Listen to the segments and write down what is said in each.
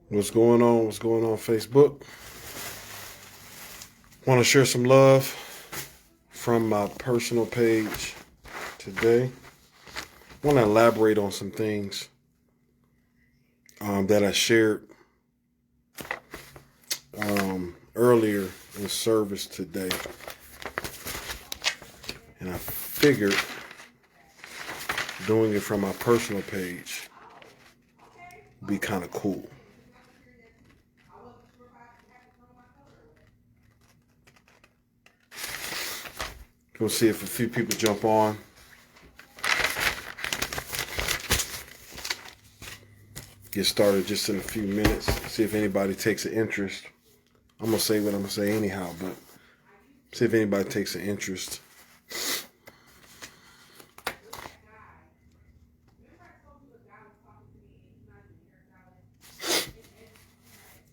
What's going on? What's going on, Facebook? Want to share some love from my personal page today. Want to elaborate on some things that I shared earlier in service today. And I figured doing it from my personal page would be kind of cool. We'll see if a few people jump on. Get started just in a few minutes. See if anybody takes an interest. I'm going to say what I'm going to say anyhow, but see if anybody takes an interest.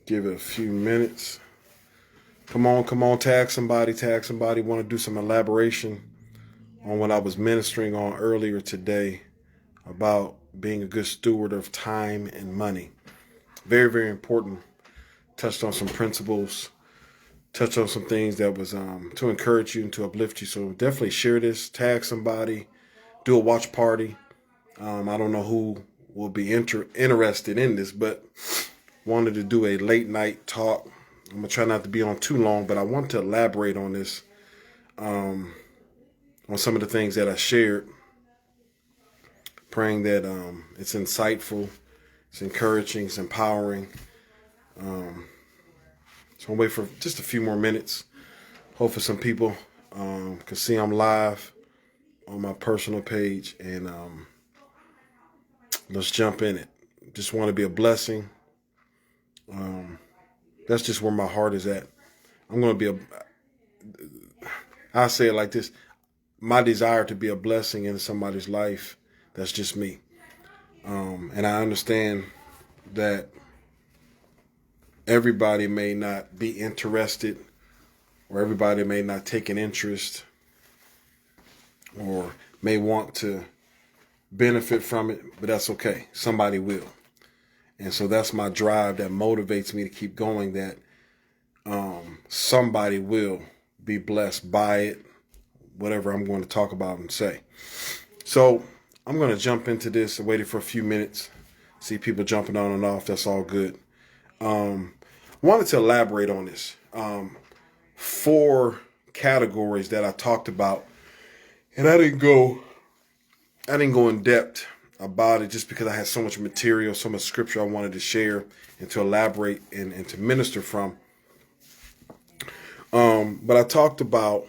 Give it a few minutes. Come on, tag somebody. Want to do some elaboration on what I was ministering on earlier today about being a good steward of time and money. Very, very important. Touched on some principles, touched on some things that was to encourage you and to uplift you. So definitely share this, tag somebody, do a watch party. I don't know who will be interested in this, but wanted to do a late night talk. I'm going to try not to be on too long, but I want to elaborate on this, on some of the things that I shared. Praying that it's insightful, it's encouraging, it's empowering. So I'll wait for just a few more minutes. Hopefully some people can see I'm live on my personal page, and let's jump in it. Just want to be a blessing. That's just where my heart is at. I'm going to be I say it like this. My desire to be a blessing in somebody's life, that's just me. And I understand that everybody may not be interested, or everybody may not take an interest, or may want to benefit from it, but that's okay. Somebody will. And so that's my drive that motivates me to keep going, that somebody will be blessed by it, whatever I'm going to talk about and say. So I'm going to jump into this. I waited for a few minutes, see people jumping on and off. That's all good. Wanted to elaborate on this. 4 categories that I talked about, and I didn't go in depth about it just because I had so much material, so much scripture I wanted to share and to elaborate and to minister from. But I talked about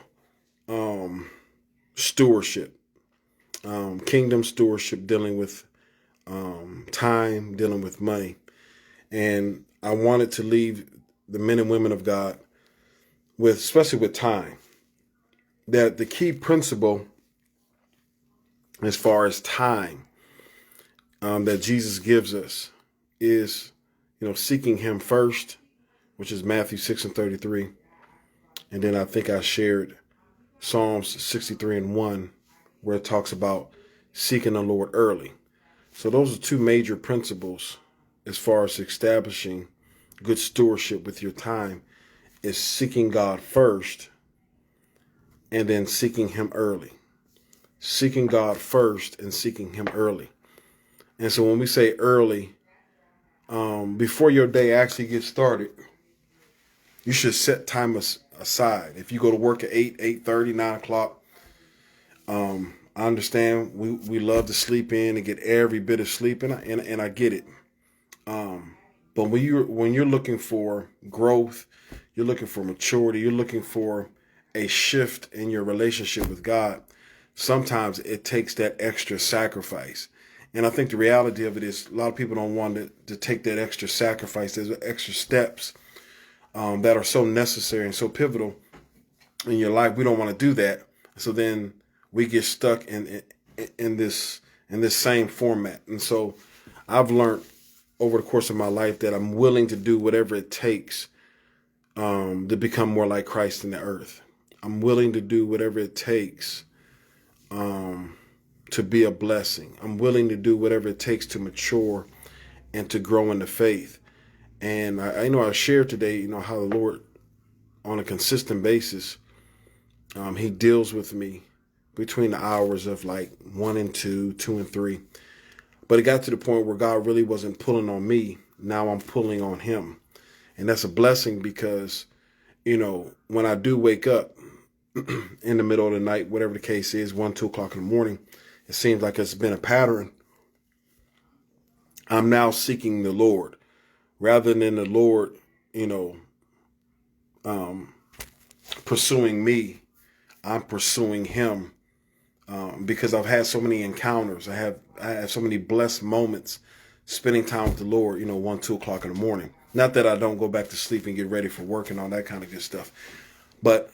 stewardship, kingdom stewardship, dealing with time, dealing with money. And I wanted to leave the men and women of God with, especially with time, that the key principle as far as time that Jesus gives us is, seeking him first, which is Matthew 6:33. And then I think I shared Psalms 63:1, where it talks about seeking the Lord early. So those are 2 major principles as far as establishing good stewardship with your time, is seeking God first and then seeking him early. Seeking God first and seeking him early. And so when we say early, before your day actually gets started, you should set time aside. If you go to work at 8, 8:30, 9 o'clock, I understand we love to sleep in and get every bit of sleep, and I get it. But when you're looking for growth, you're looking for maturity, you're looking for a shift in your relationship with God, sometimes it takes that extra sacrifice. And I think the reality of it is a lot of people don't want to take that extra sacrifice. There's extra steps that are so necessary and so pivotal in your life. We don't want to do that. So then we get stuck in this same format. And so I've learned over the course of my life that I'm willing to do whatever it takes to become more like Christ in the earth. I'm willing to do whatever it takes to be a blessing. I'm willing to do whatever it takes to mature and to grow in the faith. And I shared today, how the Lord, on a consistent basis, he deals with me between the hours of like 1 and 2, 2 and 3. But it got to the point where God really wasn't pulling on me. Now I'm pulling on him. And that's a blessing because, when I do wake up in the middle of the night, whatever the case is, 1, 2 o'clock in the morning, it seems like it's been a pattern. I'm now seeking the Lord rather than the Lord, pursuing me. I'm pursuing him because I've had so many encounters. I have so many blessed moments spending time with the Lord, 1, 2 o'clock in the morning. Not that I don't go back to sleep and get ready for work and all that kind of good stuff. But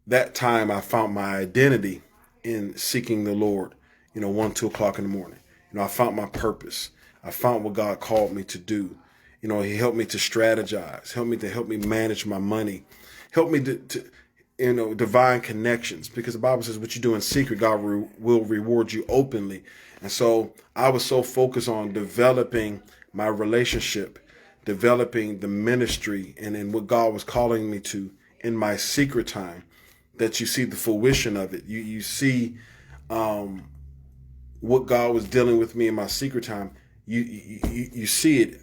that time I found my identity in seeking the Lord, 1, 2 o'clock in the morning. I found my purpose. I found what God called me to do. He helped me to strategize, help me manage my money, help me to divine connections, because the Bible says what you do in secret, God will reward you openly. And so I was so focused on developing my relationship, developing the ministry, and in what God was calling me to in my secret time, that you see the fruition of it. You see what God was dealing with me in my secret time. You see it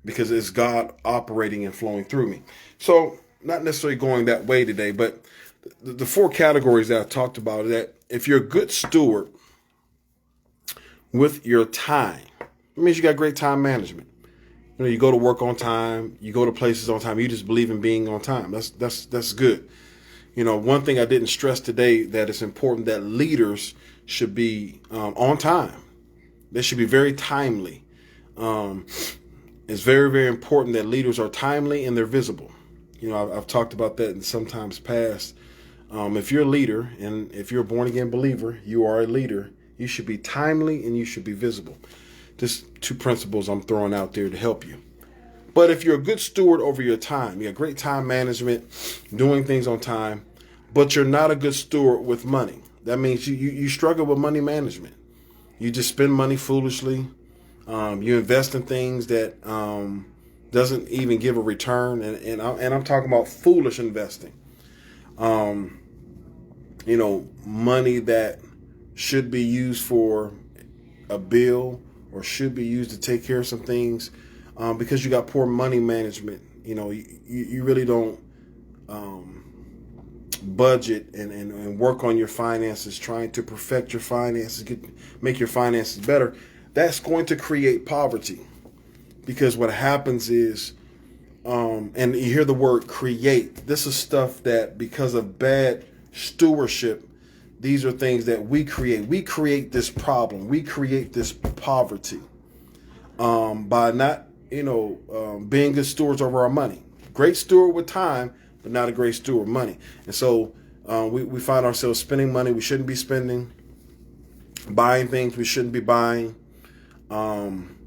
because it's God operating and flowing through me. So not necessarily going that way today, but the 4 categories that I talked about are that if you're a good steward with your time, it means you got great time management. You go to work on time, you go to places on time, you just believe in being on time. That's good. One thing I didn't stress today, that it's important that leaders should be on time. They should be very timely. It's very, very important that leaders are timely and they're visible. I've talked about that in sometimes past. If you're a leader and if you're a born again believer, you are a leader. You should be timely and you should be visible. Just 2 principles I'm throwing out there to help you. But if you're a good steward over your time, you got great time management, doing things on time, but you're not a good steward with money. That means you struggle with money management. You just spend money foolishly. You invest in things that doesn't even give a return, and I'm talking about foolish investing. Money that should be used for a bill or should be used to take care of some things, because you got poor money management. You really don't budget and work on your finances, trying to perfect your finances, make your finances better. That's going to create poverty, because what happens is, and you hear the word create. This is stuff that, because of bad stewardship, these are things that we create. We create this problem. We create this poverty by not, being good stewards over our money. Great steward with time, but not a great steward of money. And so we find ourselves spending money we shouldn't be spending, buying things we shouldn't be buying,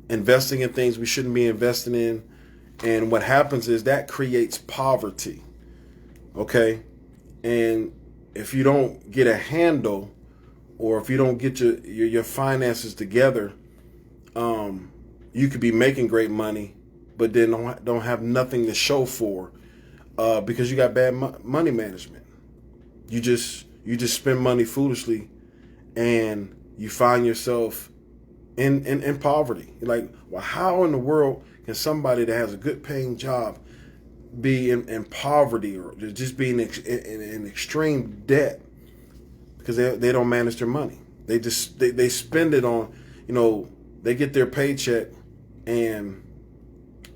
investing in things we shouldn't be investing in. And what happens is that creates poverty. Okay? And if you don't get a handle, or if you don't get your finances together, you could be making great money, but then don't have nothing to show for, because you got bad money management. You just spend money foolishly, and you find yourself in poverty. You're like, well, how in the world can somebody that has a good paying job be in poverty, or just be in extreme debt? Because they don't manage their money. They spend it on, they get their paycheck and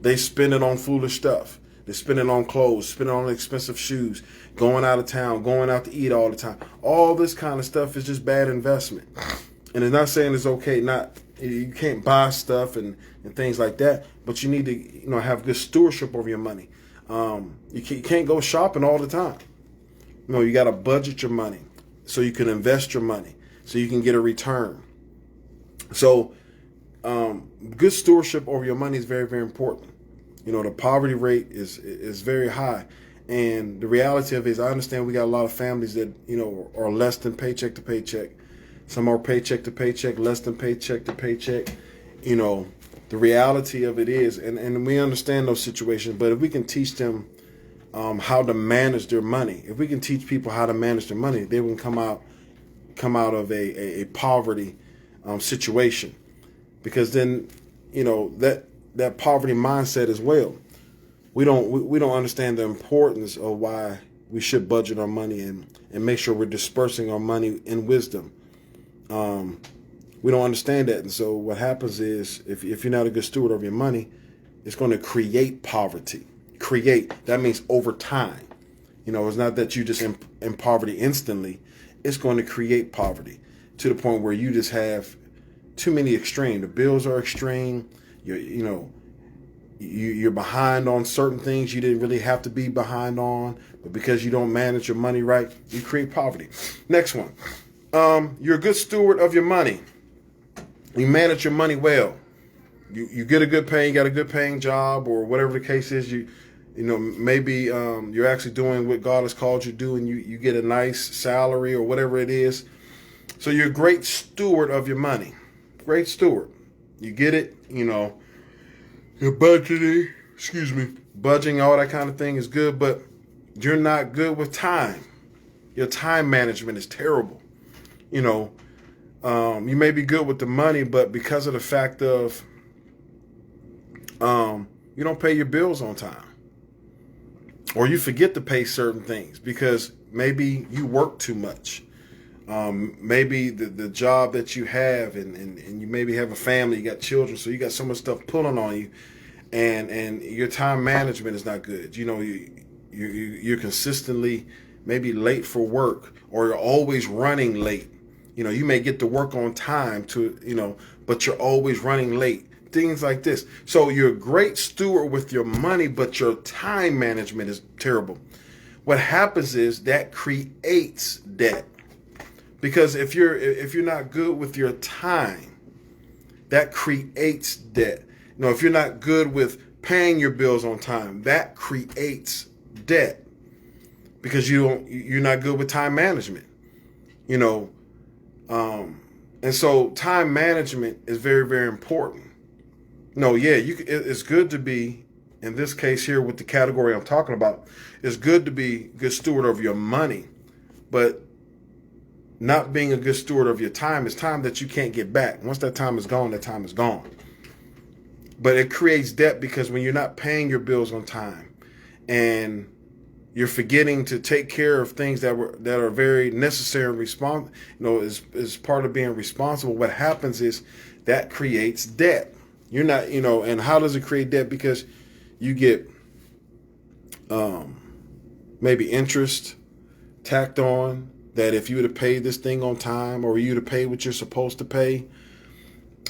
they spend it on foolish stuff. They spend it on clothes, spend it on expensive shoes, going out of town, going out to eat all the time. All this kind of stuff is just bad investment. And it's not saying it's okay, you can't buy stuff and things like that, but you need to have good stewardship over your money. You can't go shopping all the time. You got to budget your money so you can invest your money, so you can get a return. So good stewardship over your money is very, very important. The poverty rate is very high. And the reality of it is, I understand we got a lot of families that, are less than paycheck to paycheck. Some are paycheck to paycheck, less than paycheck to paycheck. The reality of it is, and we understand those situations, but if we can teach them how to manage their money, if we can teach people how to manage their money, they can come out of a poverty situation. Because then, that poverty mindset as well. We don't understand the importance of why we should budget our money and make sure we're dispersing our money in wisdom. We don't understand that. And so what happens is if you're not a good steward of your money, it's going to create poverty. That means over time. It's not that you just in poverty instantly. It's going to create poverty to the point where you just have too many extreme. The bills are extreme. You're behind on certain things you didn't really have to be behind on, but because you don't manage your money right, you create poverty. Next one. You're a good steward of your money. You manage your money well. You get a good pay, you got a good paying job, or whatever the case is. Maybe you're actually doing what God has called you to do, and you get a nice salary or whatever it is. So you're a great steward of your money. Great steward. You get it, you're budgeting, budgeting, all that kind of thing is good, but you're not good with time. Your time management is terrible. You may be good with the money, but because of the fact of you don't pay your bills on time, or you forget to pay certain things because maybe you work too much. Maybe the job that you have and you maybe have a family, you got children, so you got so much stuff pulling on you, and your time management is not good. You're consistently maybe late for work, or you're always running late. You may get to work on time but you're always running late. Things like this. So you're a great steward with your money, but your time management is terrible. What happens is that creates debt. Because if you're not good with your time, that creates debt. If you're not good with paying your bills on time, that creates debt. Because you're not good with time management. And so time management is very, very important. It's good to be, in this case here with the category I'm talking about, it's good to be a good steward of your money, but not being a good steward of your time is time that you can't get back. Once that time is gone, that time is gone. But it creates debt because when you're not paying your bills on time and you're forgetting to take care of things that are very necessary and is part of being responsible, what happens is that creates debt. You're not, and how does it create debt? Because you get maybe interest tacked on, that if you would have paid this thing on time, or you would have paid what you're supposed to pay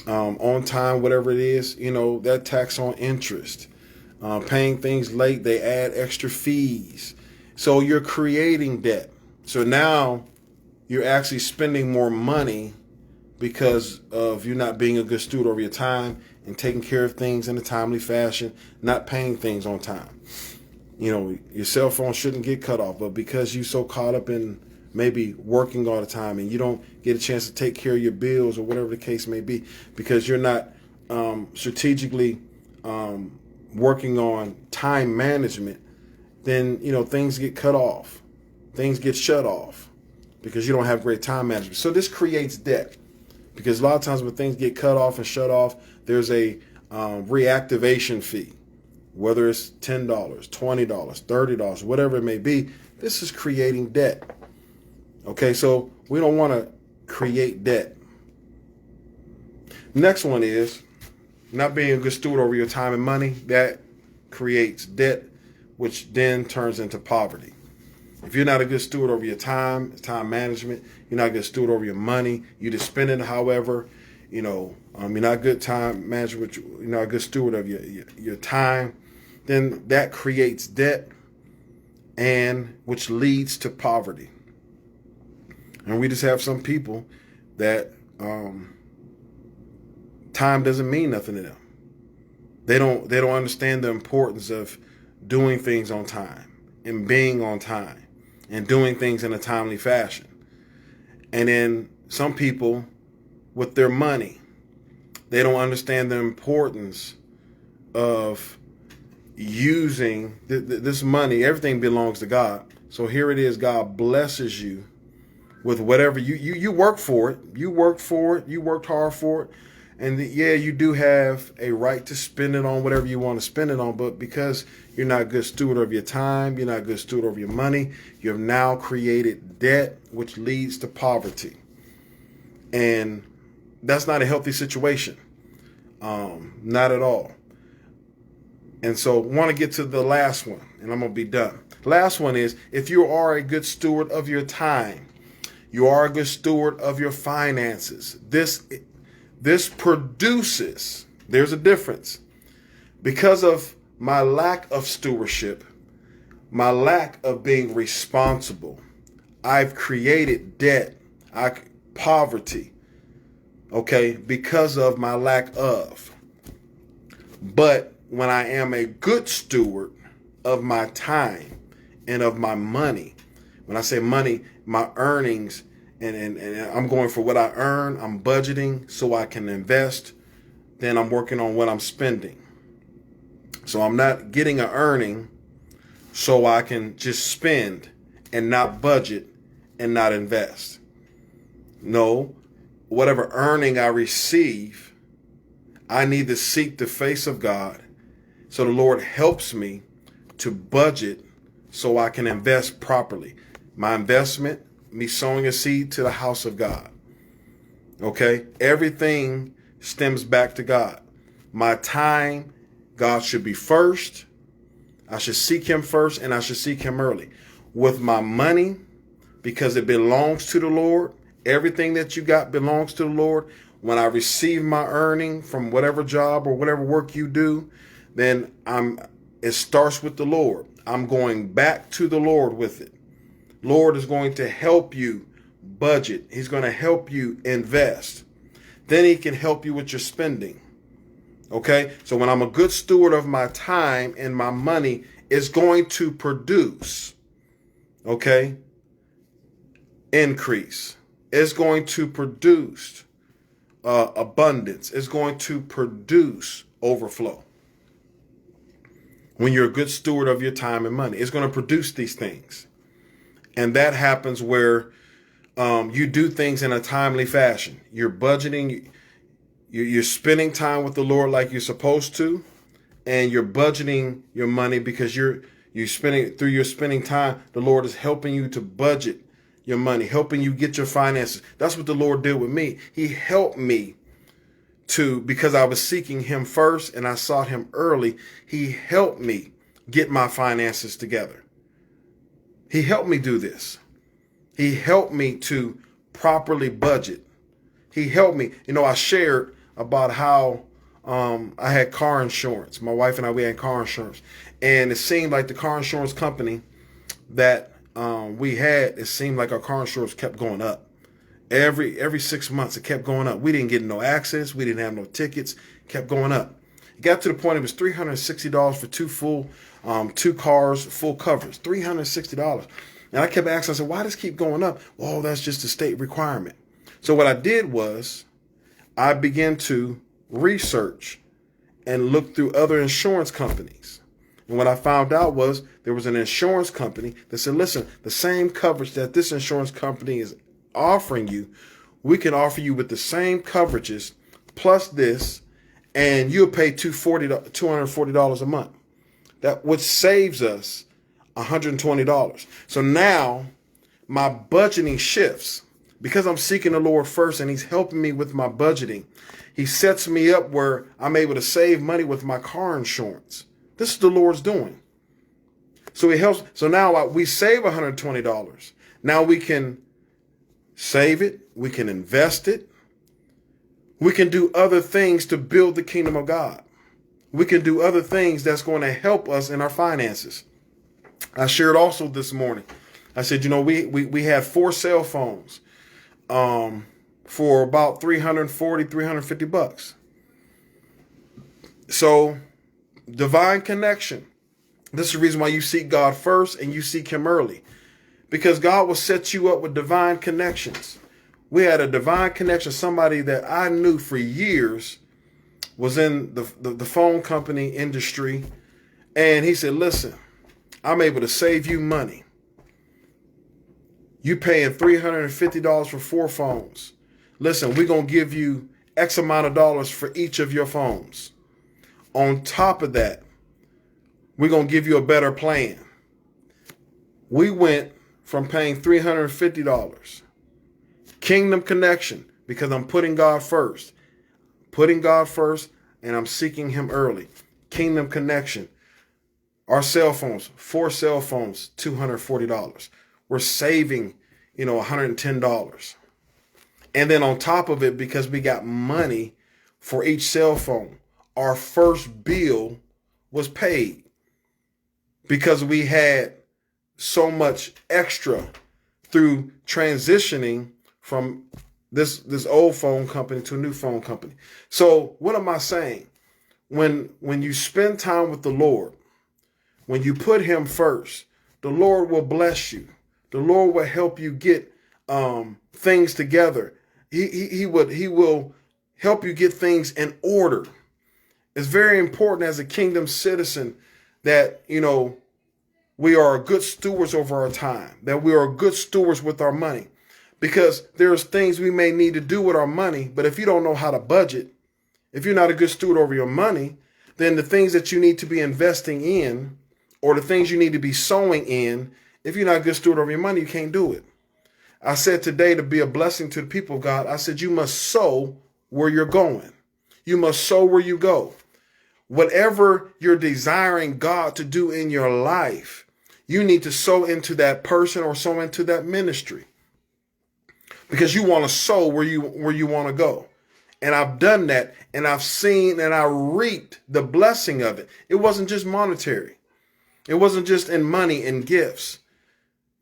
on time, whatever it is, that tax on interest. Paying things late, they add extra fees. So you're creating debt. So now you're actually spending more money because of you not being a good steward over your time and taking care of things in a timely fashion, not paying things on time. Your cell phone shouldn't get cut off, but because you're so caught up in maybe working all the time and you don't get a chance to take care of your bills or whatever the case may be, because you're not strategically working on time management, then, things get cut off. Things get shut off because you don't have great time management. So this creates debt. Because a lot of times when things get cut off and shut off, there's a reactivation fee, whether it's $10, $20, $30, whatever it may be. This is creating debt. Okay, so we don't want to create debt. Next one is not being a good steward over your time and money. That creates debt, which then turns into poverty. If you're not a good steward over your time management, you're not a good steward over your money, you just spend it however, you're not good time management, you're not a good steward of your time, then that creates debt, and which leads to poverty. And we just have some people that time doesn't mean nothing to them. They don't understand the importance of doing things on time and being on time and doing things in a timely fashion. And then some people with their money, They don't understand the importance of using this money. Everything belongs to God. So here it is. God blesses you with whatever you work for it. You worked for it. You worked hard for it. And yeah, you do have a right to spend it on whatever you want to spend it on. But because you're not a good steward of your time, you're not a good steward of your money, you have now created debt, which leads to poverty. And that's not a healthy situation. Not at all. And so I want to get to the last one, and I'm going to be done. Last one is, if you are a good steward of your time, you are a good steward of your finances. This produces, there's a difference. Because of my lack of stewardship, my lack of being responsible, I've created debt, poverty, okay, because of my lack of. But when I am a good steward of my time and of my money, when I say money, my earnings, and I'm going for what I earn, I'm budgeting so I can invest, then I'm working on what I'm spending. So I'm not getting an earning so I can just spend and not budget and not invest. No, whatever earning I receive, I need to seek the face of God. So the Lord helps me to budget so I can invest properly. My investment, me sowing a seed to the house of God. Okay? Everything stems back to God. My time, God should be first. I should seek him first, and I should seek him early. With my money, because it belongs to the Lord, everything that you got belongs to the Lord. When I receive my earning from whatever job or whatever work you do, then it starts with the Lord. I'm going back to the Lord with it. Lord is going to help you budget. He's going to help you invest. Then he can help you with your spending. Okay? So when I'm a good steward of my time and my money, it's going to produce, okay, increase. It's going to produce abundance. It's going to produce overflow. When you're a good steward of your time and money, it's going to produce these things. And that happens where you do things in a timely fashion. You're budgeting, you're spending time with the Lord like you're supposed to, and you're budgeting your money because you're spending through your spending time. The Lord is helping you to budget your money, helping you get your finances. That's what the Lord did with me. He helped me because I was seeking him first and I sought him early. He helped me get my finances together. He helped me do this. He helped me to properly budget. He helped me. I shared about how I had car insurance. My wife and we had car insurance. And it seemed like the car insurance company that we had, it seemed like our car insurance kept going up. Every 6 months, it kept going up. We didn't get no access. We didn't have no tickets. It kept going up. It got to the point it was $360 for two cars, full coverage, $360. And I kept asking, I said, why does it keep going up? Well, that's just a state requirement. So what I did was I began to research and look through other insurance companies. And what I found out was there was an insurance company that said, listen, the same coverage that this insurance company is offering you, we can offer you with the same coverages plus this, and you'll pay $240 a month. Which saves us $120. So now my budgeting shifts because I'm seeking the Lord first and he's helping me with my budgeting. He sets me up where I'm able to save money with my car insurance. This is the Lord's doing. So he helps. So now we save $120. Now we can save it. We can invest it. We can do other things to build the kingdom of God. We can do other things that's going to help us in our finances. I shared also this morning. I said, we had 4 cell phones for about $340, $350. So divine connection. This is the reason why you seek God first and you seek him early. Because God will set you up with divine connections. We had a divine connection, somebody that I knew for years was in the phone company industry. And he said, listen, I'm able to save you money. You paying $350 for 4 phones. Listen, we're going to give you X amount of dollars for each of your phones. On top of that, we're going to give you a better plan. We went from paying $350. Kingdom connection, because I'm putting God first. Putting God first, and I'm seeking him early. Kingdom connection. Our cell phones, 4 cell phones, $240. We're saving, $110. And then on top of it, because we got money for each cell phone, our first bill was paid because we had so much extra through transitioning from this old phone company to a new phone company. So what am I saying? When you spend time with the Lord, when you put him first, the Lord will bless you. The Lord will help you get things together. He will help you get things in order. It's very important as a kingdom citizen that, we are good stewards over our time, that we are good stewards with our money, because there's things we may need to do with our money. But if you don't know how to budget, if you're not a good steward over your money, then the things that you need to be investing in, or the things you need to be sowing in, if you're not a good steward over your money, you can't do it. I said today, to be a blessing to the people of God, I said, you must sow where you're going. You must sow where you go. Whatever you're desiring God to do in your life, you need to sow into that person or sow into that ministry, because you want to sow where you want to go. And I've done that, and I've seen and I reaped the blessing of it. It wasn't just monetary. It wasn't just in money and gifts.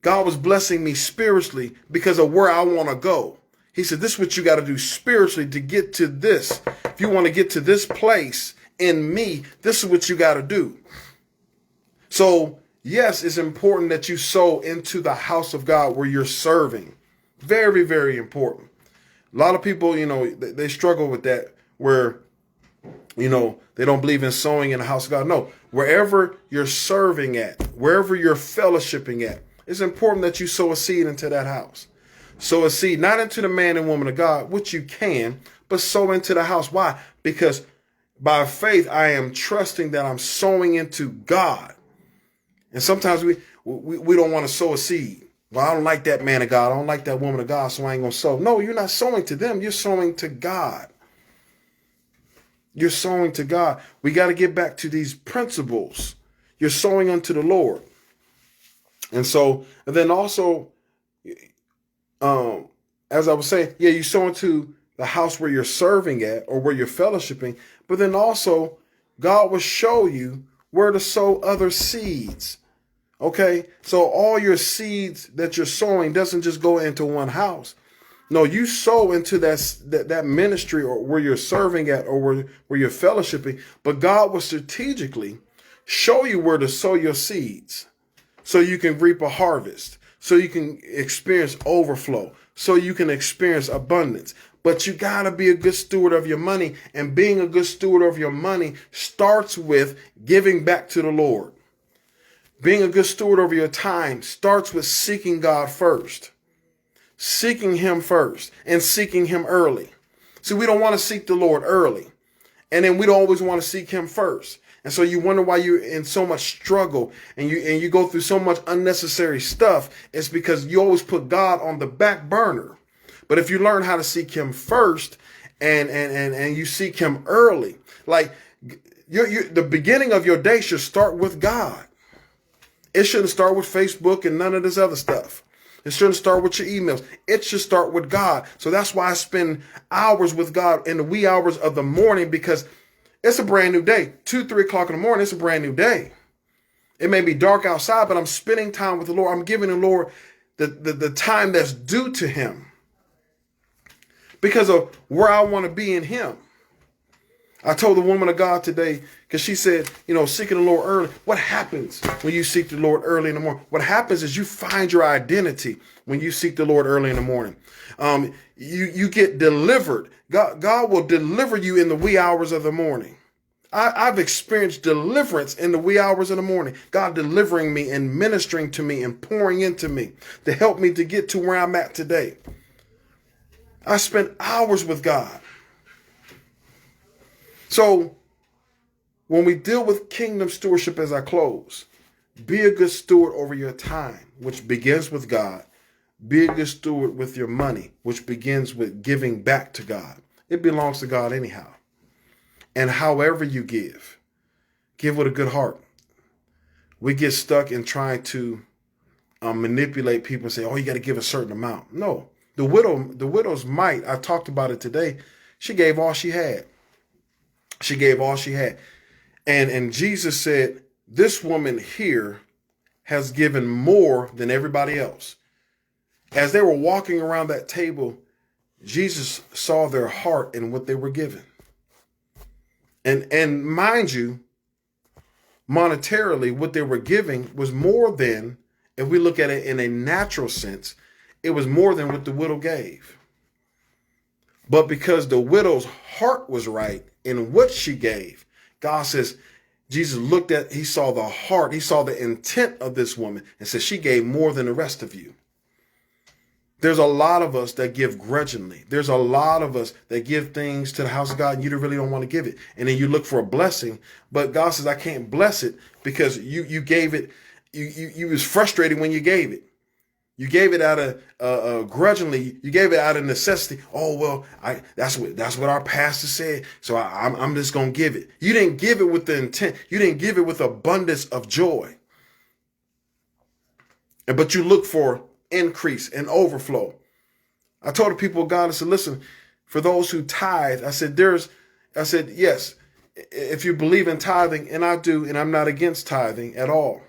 God was blessing me spiritually because of where I want to go. He said, this is what you got to do spiritually to get to this. If you want to get to this place in me, this is what you got to do. So, yes, it's important that you sow into the house of God where you're serving. Very, very important. A lot of people, they struggle with that, where, they don't believe in sowing in the house of God. No, wherever you're serving at, wherever you're fellowshipping at, it's important that you sow a seed into that house. Sow a seed, not into the man and woman of God, which you can, but sow into the house. Why? Because by faith, I am trusting that I'm sowing into God. And sometimes we don't want to sow a seed. Well, I don't like that man of God. I don't like that woman of God, so I ain't going to sow. No, you're not sowing to them. You're sowing to God. You're sowing to God. We got to get back to these principles. You're sowing unto the Lord. And then also, as I was saying, you sow into the house where you're serving at or where you're fellowshipping. But then also, God will show you where to sow other seeds. Okay, so all your seeds that you're sowing doesn't just go into one house. No, you sow into that ministry or where you're serving at or where you're fellowshipping. But God will strategically show you where to sow your seeds so you can reap a harvest, so you can experience overflow, so you can experience abundance. But you got to be a good steward of your money. And being a good steward of your money starts with giving back to the Lord. Being a good steward over your time starts with seeking God first. Seeking him first and seeking him early. See, we don't want to seek the Lord early. And then we don't always want to seek him first. And so you wonder why you're in so much struggle and you go through so much unnecessary stuff. It's because you always put God on the back burner. But if you learn how to seek him first and you seek him early, like the beginning of your day should start with God. It shouldn't start with Facebook and none of this other stuff. It shouldn't start with your emails. It should start with God. So that's why I spend hours with God in the wee hours of the morning, because it's a brand new day. 2, 3 o'clock in the morning, it's a brand new day. It may be dark outside, but I'm spending time with the Lord. I'm giving the Lord the time that's due to him because of where I want to be in him. I told the woman of God today, because she said, seeking the Lord early. What happens when you seek the Lord early in the morning? What happens is you find your identity when you seek the Lord early in the morning. You get delivered. God will deliver you in the wee hours of the morning. I've experienced deliverance in the wee hours of the morning. God delivering me and ministering to me and pouring into me to help me to get to where I'm at today. I spent hours with God. So when we deal with kingdom stewardship, as I close, be a good steward over your time, which begins with God. Be a good steward with your money, which begins with giving back to God. It belongs to God anyhow. And however you give with a good heart. We get stuck in trying to manipulate people and say, oh, you got to give a certain amount. No, the widow's mite, I talked about it today. She gave all she had. She gave all she had. And Jesus said, this woman here has given more than everybody else. As they were walking around that table, Jesus saw their heart and what they were given. And mind you, monetarily, what they were giving was more than, if we look at it in a natural sense, it was more than what the widow gave. But because the widow's heart was right in what she gave, God says, Jesus looked at, he saw the heart, he saw the intent of this woman and said, she gave more than the rest of you. There's a lot of us that give grudgingly. There's a lot of us that give things to the house of God and you really don't want to give it. And then you look for a blessing, but God says, I can't bless it because you gave it. You was frustrated when you gave it. You gave it out of grudgingly. You gave it out of necessity. Oh, well, that's what our pastor said. So I'm just going to give it. You didn't give it with the intent. You didn't give it with abundance of joy. But you look for increase and overflow. I told the people of God, I said, listen, for those who tithe, I said, yes, if you believe in tithing, and I do, and I'm not against tithing at all.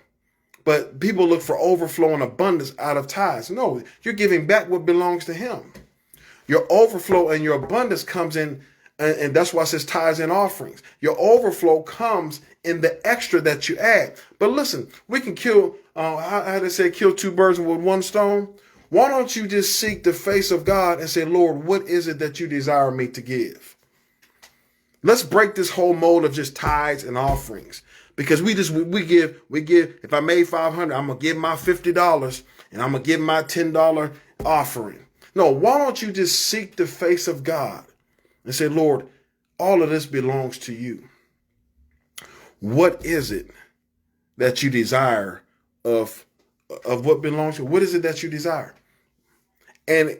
But people look for overflow and abundance out of tithes. No, you're giving back what belongs to him. Your overflow and your abundance comes in, and that's why it says tithes and offerings. Your overflow comes in the extra that you add. But listen, we can kill, how they say, kill two birds with one stone. Why don't you just seek the face of God and say, Lord, what is it that you desire me to give? Let's break this whole mold of just tithes and offerings. Because we give, if I made $500, I'm going to give my $50 and I'm going to give my $10 offering. No, why don't you just seek the face of God and say, Lord, all of this belongs to you. What is it that you desire of what belongs to you? What is it that you desire? And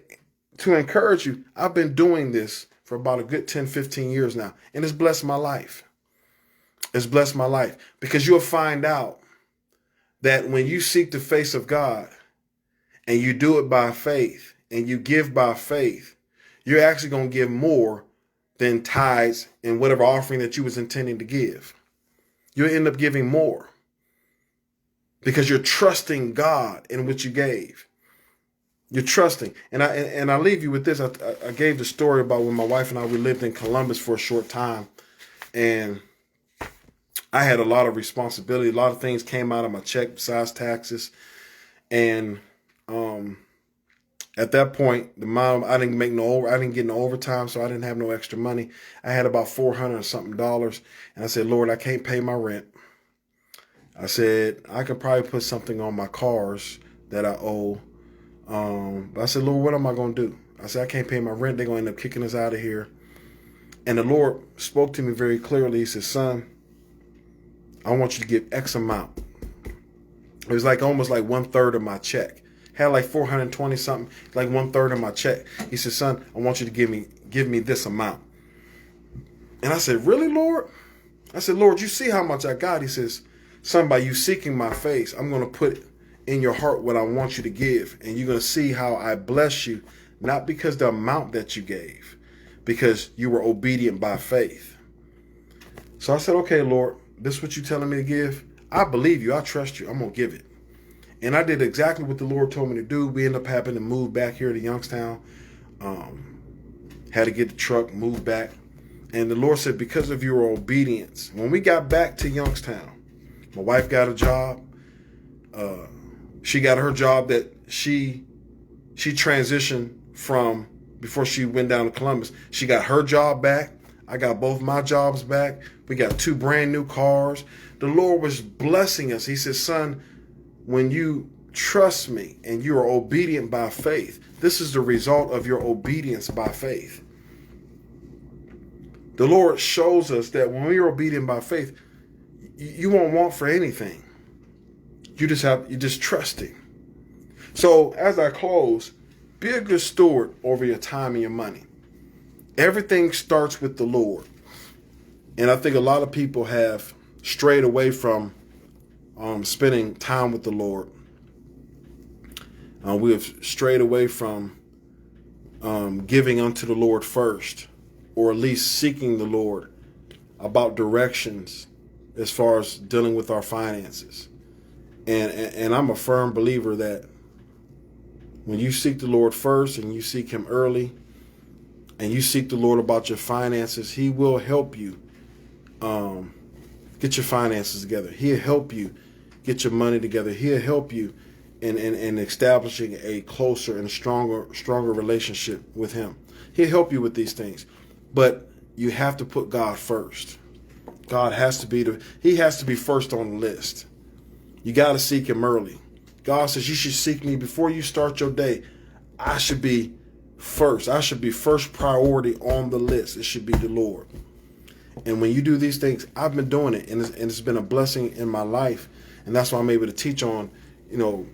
to encourage you, I've been doing this for about a good 10, 15 years now, and it's blessed my life. It's blessed my life because you'll find out that when you seek the face of God and you do it by faith and you give by faith, you're actually going to give more than tithes and whatever offering that you was intending to give. You'll end up giving more because you're trusting God in what you gave. You're trusting. And I leave you with this. I gave the story about when my wife and we lived in Columbus for a short time, and I had a lot of responsibility. A lot of things came out of my check besides taxes. And at that point, I didn't get no overtime, so I didn't have no extra money. I had about $400 and something. And I said, Lord, I can't pay my rent. I said, I could probably put something on my cars that I owe. But I said, Lord, what am I going to do? I said, I can't pay my rent. They're going to end up kicking us out of here. And the Lord spoke to me very clearly. He said, son, I want you to give X amount. It was like almost like 1/3 of my check. Had like 420 something, like 1/3 of my check. He said, son, I want you to give me this amount. And I said, really, Lord? I said, Lord, you see how much I got? He says, son, by you seeking my face, I'm going to put in your heart what I want you to give. And you're going to see how I bless you, not because the amount that you gave, because you were obedient by faith. So I said, okay, Lord, this is what you're telling me to give. I believe you. I trust you. I'm going to give it. And I did exactly what the Lord told me to do. We ended up having to move back here to Youngstown. Had to get the truck, move back. And the Lord said, because of your obedience, when we got back to Youngstown, my wife got a job. She got her job that she transitioned from before she went down to Columbus. She got her job back. I got both my jobs back. We got 2 brand new cars. The Lord was blessing us. He said, son, when you trust me and you are obedient by faith, this is the result of your obedience by faith. The Lord shows us that when we are obedient by faith, you won't want for anything. You just trust Him. So as I close, be a good steward over your time and your money. Everything starts with the Lord. And I think a lot of people have strayed away from spending time with the Lord. We have strayed away from giving unto the Lord first, or at least seeking the Lord about directions as far as dealing with our finances. And I'm a firm believer that when you seek the Lord first and you seek Him early and you seek the Lord about your finances, He will help you get your finances together. He'll help you get your money together. He'll help you in establishing a closer and stronger relationship with Him. He'll help you with these things. But you have to put God first. God has to be He has to be first on the list. You got to seek Him early. God says you should seek me before you start your day. I should be first. I should be first priority on the list. It should be the Lord. And when you do these things, I've been doing it, and it's been a blessing in my life. And that's why I'm able to teach on,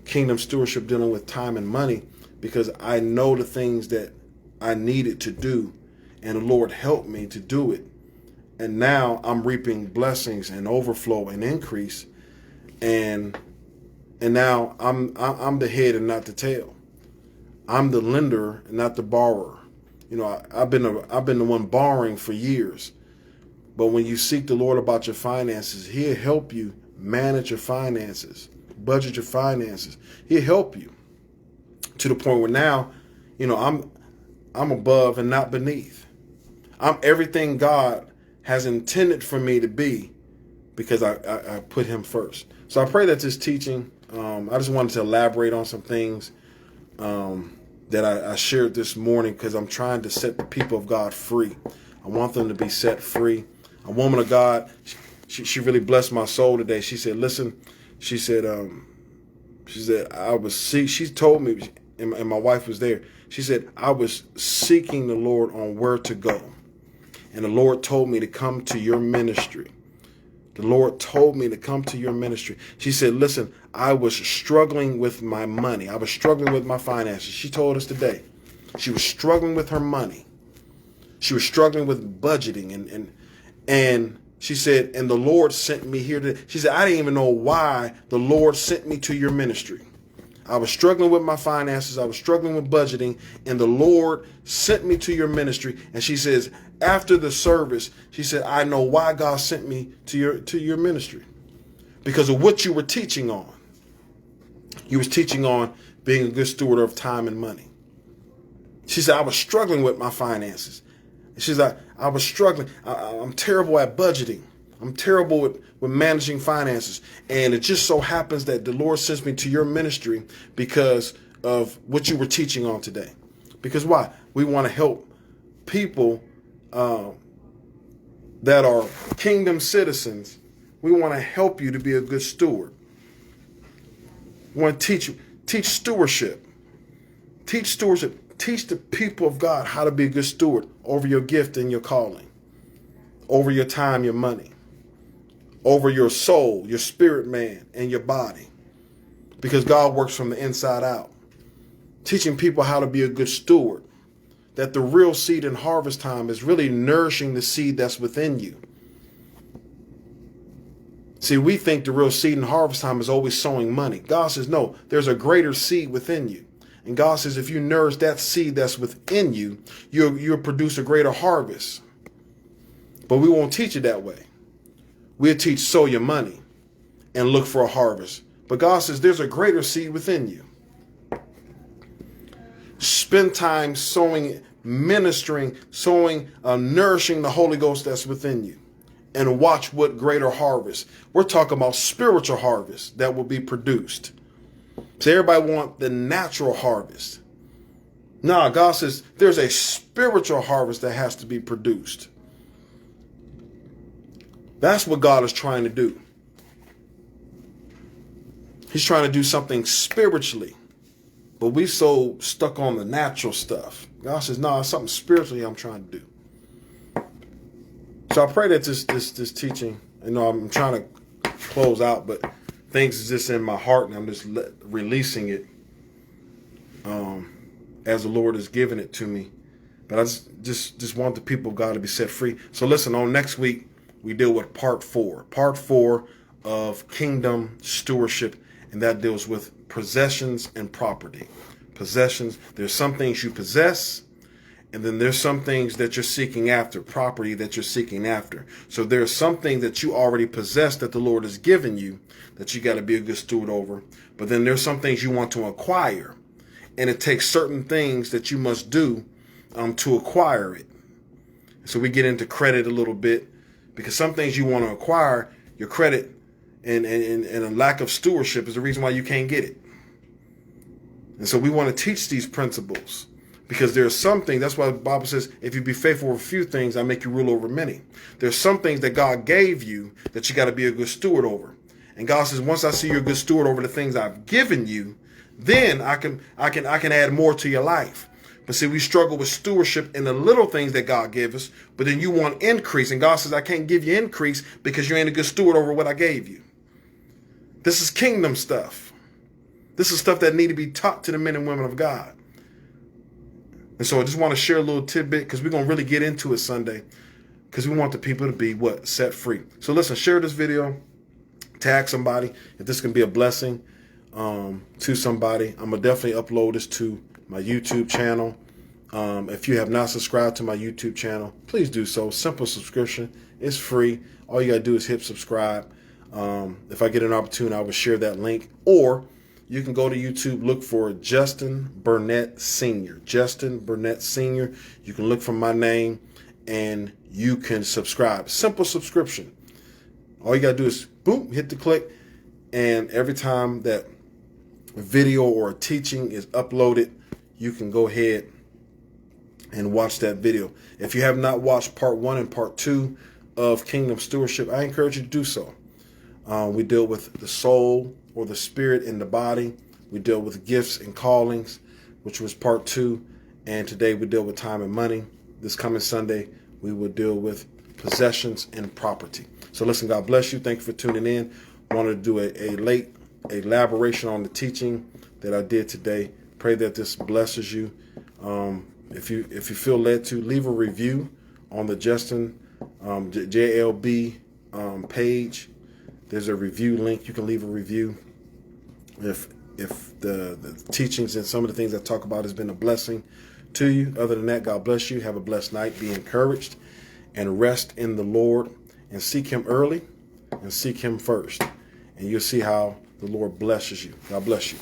kingdom stewardship, dealing with time and money, because I know the things that I needed to do, and the Lord helped me to do it. And now I'm reaping blessings and overflow and increase. And now I'm the head and not the tail. I'm the lender and not the borrower. I've been the one borrowing for years. But when you seek the Lord about your finances, He'll help you manage your finances, budget your finances. He'll help you to the point where now, I'm above and not beneath. I'm everything God has intended for me to be, because I put Him first. So I pray that this teaching, I just wanted to elaborate on some things that I shared this morning, because I'm trying to set the people of God free. I want them to be set free. A woman of God, she really blessed my soul today. She said, listen, she said, she told me, and my wife was there. She said, I was seeking the Lord on where to go. And the Lord told me to come to your ministry. The Lord told me to come to your ministry. She said, listen, I was struggling with my money. I was struggling with my finances. She told us today. She was struggling with her money. She was struggling with budgeting. And she said, and the Lord sent me here today. She said, I didn't even know why the Lord sent me to your ministry. I was struggling with my finances. I was struggling with budgeting, and the Lord sent me to your ministry. And she says, after the service, she said, I know why God sent me to your ministry, because of what you were teaching on. You was teaching on being a good steward of time and money. She said, I was struggling with my finances. She said, I was struggling. I'm terrible at budgeting. I'm terrible with managing finances. And it just so happens that the Lord sends me to your ministry because of what you were teaching on today. Because why? We want to help people that are kingdom citizens. We want to help you to be a good steward. We want to teach stewardship. Teach stewardship. Teach the people of God how to be a good steward over your gift and your calling, over your time, your money, over your soul, your spirit man, and your body. Because God works from the inside out. Teaching people how to be a good steward. That the real seed in harvest time is really nourishing the seed that's within you. See, we think the real seed in harvest time is always sowing money. God says, no, there's a greater seed within you. And God says, if you nourish that seed that's within you, you'll produce a greater harvest. But we won't teach it that way. We'll teach sow your money and look for a harvest. But God says there's a greater seed within you. Spend time sowing, ministering, sowing, nourishing the Holy Ghost that's within you. And watch what greater harvest. We're talking about spiritual harvest that will be produced. So everybody want the natural harvest. Nah, God says there's a spiritual harvest that has to be produced. That's what God is trying to do. He's trying to do something spiritually. But we so stuck on the natural stuff. God says, no, it's something spiritually I'm trying to do. So I pray that this teaching, I'm trying to close out, but things is just in my heart and I'm just releasing it as the Lord has given it to me. But I just want the people of God to be set free. So listen, on next week, we deal with part 4. Part 4 of kingdom stewardship, and that deals with possessions and property. Possessions, there's some things you possess, and then there's some things that you're seeking after, property that you're seeking after. So there's something that you already possess that the Lord has given you that you got to be a good steward over. But then there's some things you want to acquire, and it takes certain things that you must do to acquire it. So we get into credit a little bit, because some things you want to acquire, your credit and a lack of stewardship is the reason why you can't get it. And so we want to teach these principles, because there's some things, that's why the Bible says, if you be faithful over a few things, I make you rule over many. There's some things that God gave you that you got to be a good steward over. And God says, once I see you're a good steward over the things I've given you, then I can add more to your life. But see, we struggle with stewardship in the little things that God gave us, but then you want increase. And God says, I can't give you increase because you ain't a good steward over what I gave you. This is kingdom stuff. This is stuff that need to be taught to the men and women of God. And so I just want to share a little tidbit, because we're going to really get into it Sunday, because we want the people to be set free. So listen, share this video, tag somebody. If this can be a blessing to somebody, I'm going to definitely upload this to my YouTube channel. If you have not subscribed to my YouTube channel, please do so. Simple subscription. It's free. All you got to do is hit subscribe. If I get an opportunity, I will share that link. Or you can go to YouTube, look for Justin Burnett Sr. Justin Burnett Sr. You can look for my name and you can subscribe. Simple subscription. All you got to do is, boom, hit the click. And every time that a video or a teaching is uploaded, you can go ahead and watch that video. If you have not watched part 1 and part 2 of Kingdom Stewardship, I encourage you to do so. We deal with the soul or the spirit in the body. We deal with gifts and callings, which was part 2. And today we deal with time and money. This coming Sunday, we will deal with possessions and property. So listen, God bless you. Thank you for tuning in. Wanted to do a late elaboration on the teaching that I did today. Pray that this blesses you. If you feel led to, leave a review on the Justin JLB page. There's a review link. You can leave a review. If the teachings and some of the things I talk about has been a blessing to you. Other than that, God bless you. Have a blessed night. Be encouraged and rest in the Lord, and seek Him early and seek Him first. And you'll see how the Lord blesses you. God bless you.